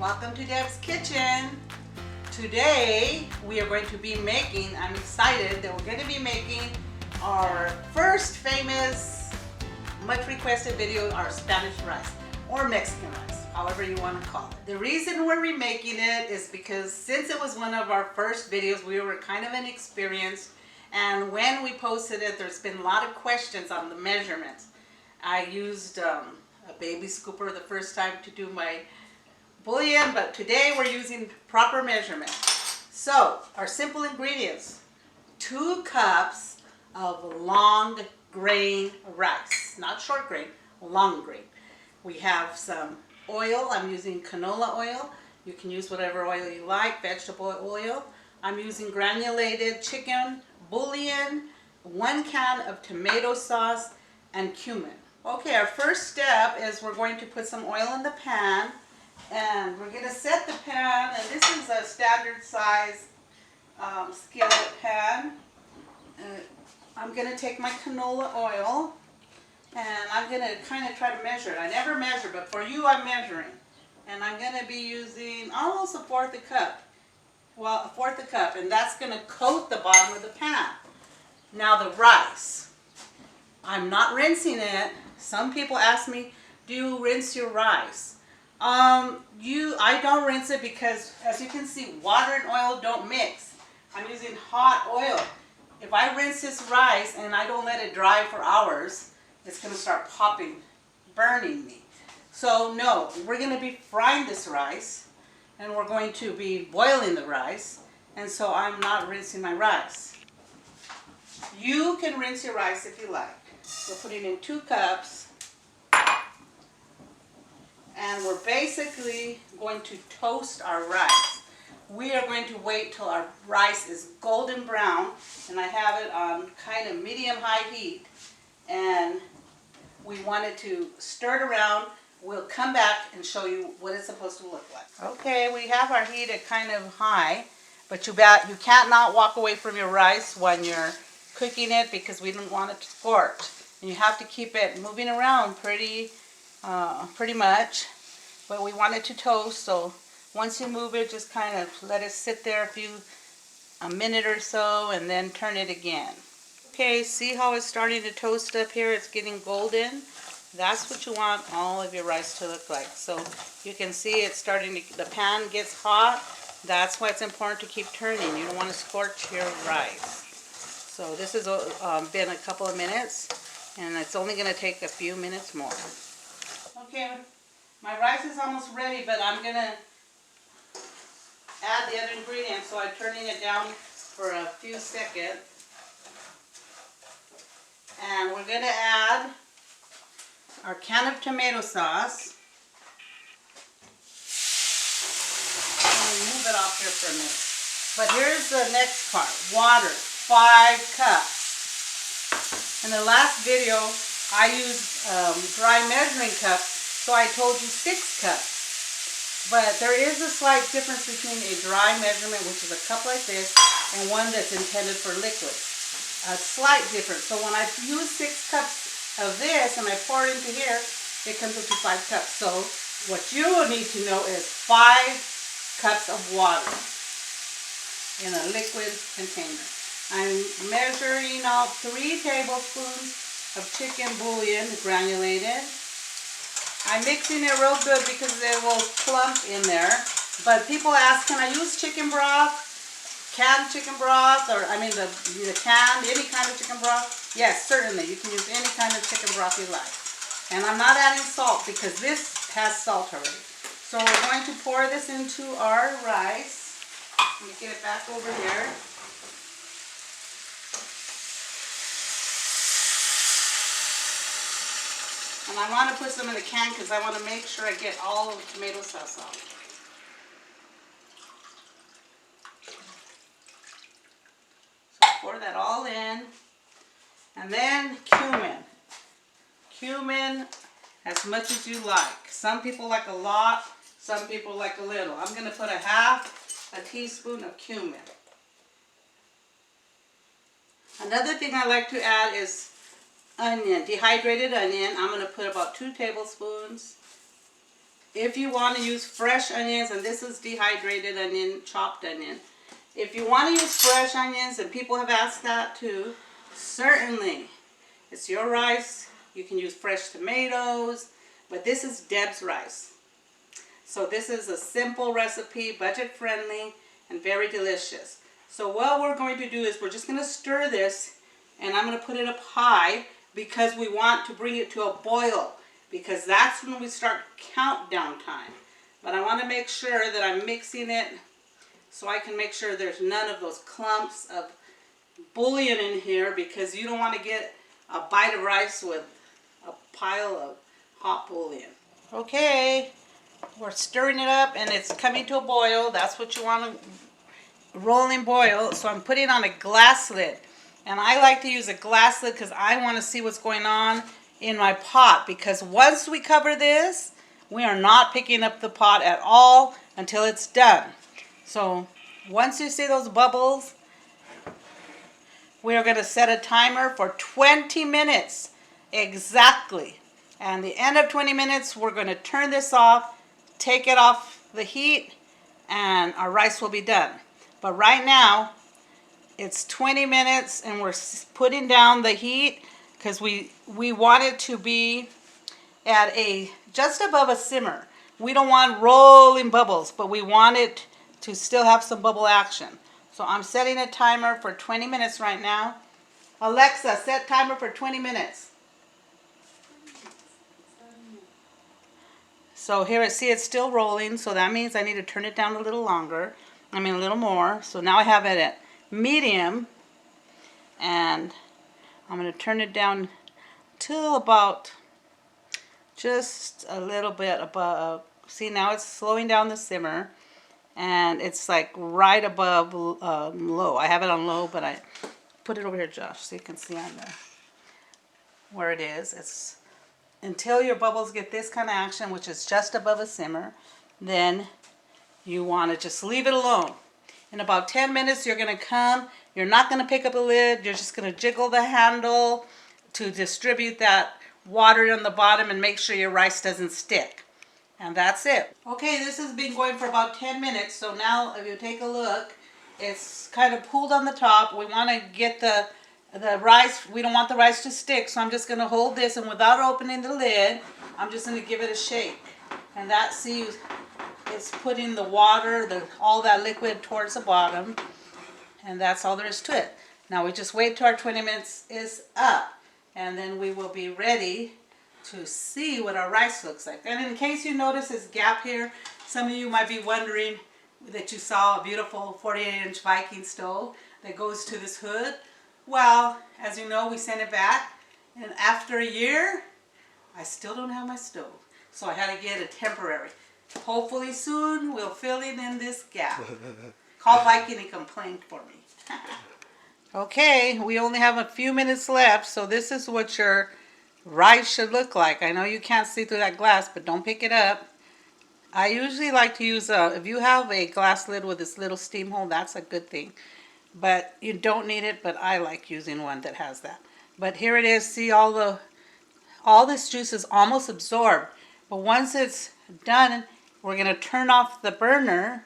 Welcome to Deb's Kitchen. Today we are going to be making, I'm excited that we're going to be making our first famous, much requested video, our Spanish rice or Mexican rice, however you want to call it. The reason we're remaking it is because since it was one of our first videos, we were kind of inexperienced, and when we posted it, there's been a lot of questions on the measurements. I used a baby scooper the first time to do my bouillon, but today we're using proper measurement. So our simple ingredients: 2 cups of long grain rice, not short grain, long grain. We have some oil. I'm using canola oil. You can use whatever oil you like, vegetable oil. I'm using granulated chicken bouillon, 1 can of tomato sauce, and cumin. Okay, our first step is we're going to put some oil in the pan, and we're going to set the pan, and this is a standard size skillet pan. I'm going to take my canola oil, and I'm going to kind of try to measure it. I never measure, but for you I'm measuring. And I'm going to be using almost a fourth a cup. Well, a fourth a cup, and that's going to coat the bottom of the pan. Now the rice, I'm not rinsing it. Some people ask me, do you rinse your rice? I don't rinse it because, as you can see, water and oil don't mix. I'm using hot oil. If I rinse this rice and I don't let it dry for hours, it's going to start popping, burning me. So no, we're going to be frying this rice, and we're going to be boiling the rice, and so I'm not rinsing my rice. You can rinse your rice if you like. We're putting in 2 cups, and we're basically going to toast our rice. We are going to wait till our rice is golden brown, and I have it on kind of medium-high heat, and we wanted to stir it around. We'll come back and show you what it's supposed to look like. Okay, we have our heat at kind of high, but you can't not walk away from your rice when you're cooking it because we don't want it to scorch. And you have to keep it moving around pretty much, but we want it to toast, so once you move it, just kind of let it sit there a minute or so, and then turn it again. Okay, see how it's starting to toast up here? It's getting golden. That's what you want all of your rice to look like. So you can see it's starting to, the pan gets hot. That's why it's important to keep turning. You don't want to scorch your rice. So this has been a couple of minutes, and it's only going to take a few minutes more. Okay, my rice is almost ready, but I'm going to add the other ingredients, so I'm turning it down for a few seconds. And we're going to add our can of tomato sauce. I'm going to move it off here for a minute. But here's the next part. Water, 5 cups. In the last video, I used dry measuring cups, so I told you 6 cups. But there is a slight difference between a dry measurement, which is a cup like this, and one that's intended for liquid. A slight difference. So when I use 6 cups of this and I pour it into here, it comes up to 5 cups. So what you will need to know is 5 cups of water in a liquid container. I'm measuring out 3 tablespoons of chicken bouillon, granulated. I'm mixing it real good because there will clump in there. But people ask, can I use chicken broth? Canned chicken broth, or I mean the canned, any kind of chicken broth? Yes, certainly. You can use any kind of chicken broth you like. And I'm not adding salt because this has salt already. So we're going to pour this into our rice. Let me get it back over here. And I want to put some in the can because I want to make sure I get all of the tomato sauce out. So pour that all in. And then cumin. Cumin as much as you like. Some people like a lot, some people like a little. I'm going to put a teaspoon of cumin. Another thing I like to add is onion, dehydrated onion. I'm going to put about 2 tablespoons. if you want to use fresh onions, and this is dehydrated onion, chopped onion. If you want to use fresh onions, and people have asked that too, certainly. It's your rice. You can use fresh tomatoes, but this is Deb's rice. So this is a simple recipe, budget friendly, and very delicious. So what we're going to do is we're just going to stir this, and I'm going to put it up high because we want to bring it to a boil, because that's when we start countdown time. But I want to make sure that I'm mixing it so I can make sure there's none of those clumps of bouillon in here, because you don't want to get a bite of rice with a pile of hot bouillon. Okay, we're stirring it up and it's coming to a boil. That's what you want to rolling boil. So I'm putting on a glass lid. And I like to use a glass lid because I want to see what's going on in my pot, because once we cover this, we are not picking up the pot at all until it's done. So once you see those bubbles, we are going to set a timer for 20 minutes exactly. And the end of 20 minutes, we're going to turn this off, take it off the heat, and our rice will be done. But right now, it's 20 minutes and we're putting down the heat because we want it to be at just above a simmer. We don't want rolling bubbles, but we want it to still have some bubble action. So I'm setting a timer for 20 minutes right now. Alexa, set timer for 20 minutes. So here, see, it's still rolling, so that means I need to turn it down a little longer. A little more. So now I have it at medium, and I'm going to turn it down till about just a little bit above. See, now it's slowing down the simmer, and it's like right above low. I have it on low, but I put it over here, Josh, so you can see on there where it is. It's until your bubbles get this kind of action, which is just above a simmer, then you want to just leave it alone. In about 10 minutes, you're going to come. You're not going to pick up the lid. You're just going to jiggle the handle to distribute that water on the bottom and make sure your rice doesn't stick. And that's it. Okay, this has been going for about 10 minutes. So now if you take a look, it's kind of pooled on the top. We want to get the rice. We don't want the rice to stick. So I'm just going to hold this, and without opening the lid, I'm just going to give it a shake. And that, see, it's putting the water, all that liquid towards the bottom. And that's all there is to it. Now we just wait till our 20 minutes is up. And then we will be ready to see what our rice looks like. And in case you notice this gap here, some of you might be wondering that you saw a beautiful 48-inch Viking stove that goes to this hood. Well, as you know, we sent it back. And after a year, I still don't have my stove. So I had to get a temporary. Hopefully soon we'll fill in this gap. Call Viking and complain for me. Okay, we only have a few minutes left, so this is what your rice should look like. I know you can't see through that glass, but don't pick it up. I usually like to use if you have a glass lid with this little steam hole, that's a good thing. But you don't need it, but I like using one that has that. But here it is. See, all this juice is almost absorbed. But once it's done, we're going to turn off the burner,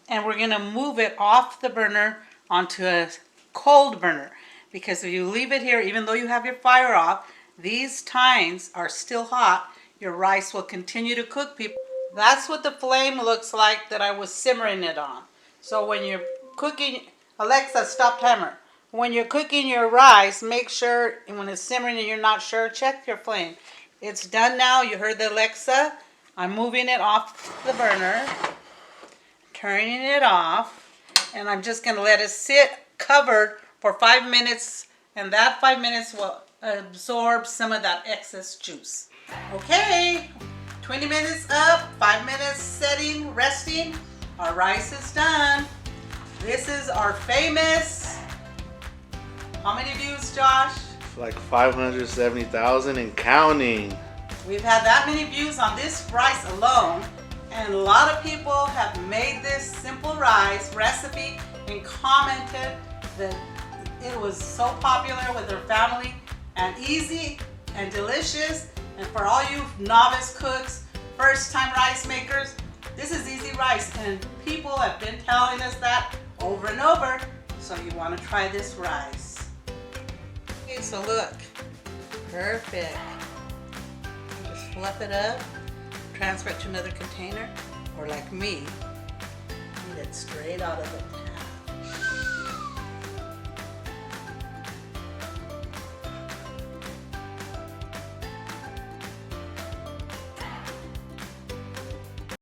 and we're going to move it off the burner onto a cold burner. Because if you leave it here, even though you have your fire off, these tines are still hot. Your rice will continue to cook, people. That's what the flame looks like that I was simmering it on. So when you're cooking, Alexa, stop timer. When you're cooking your rice, make sure, when it's simmering and you're not sure, check your flame. It's done now. You heard the Alexa. I'm moving it off the burner, turning it off, and I'm just going to let it sit covered for 5 minutes, and that 5 minutes will absorb some of that excess juice. Okay, 20 minutes up, 5 minutes setting, resting. Our rice is done. This is our famous, how many views, Josh? Like 570,000 and counting. We've had that many views on this rice alone, and a lot of people have made this simple rice recipe and commented that it was so popular with their family and easy and delicious. And for all you novice cooks, first time rice makers, this is easy rice, and people have been telling us that over and over. So you want to try this rice. Okay, so look, perfect. Just fluff it up, transfer it to another container, or like me, eat it straight out of the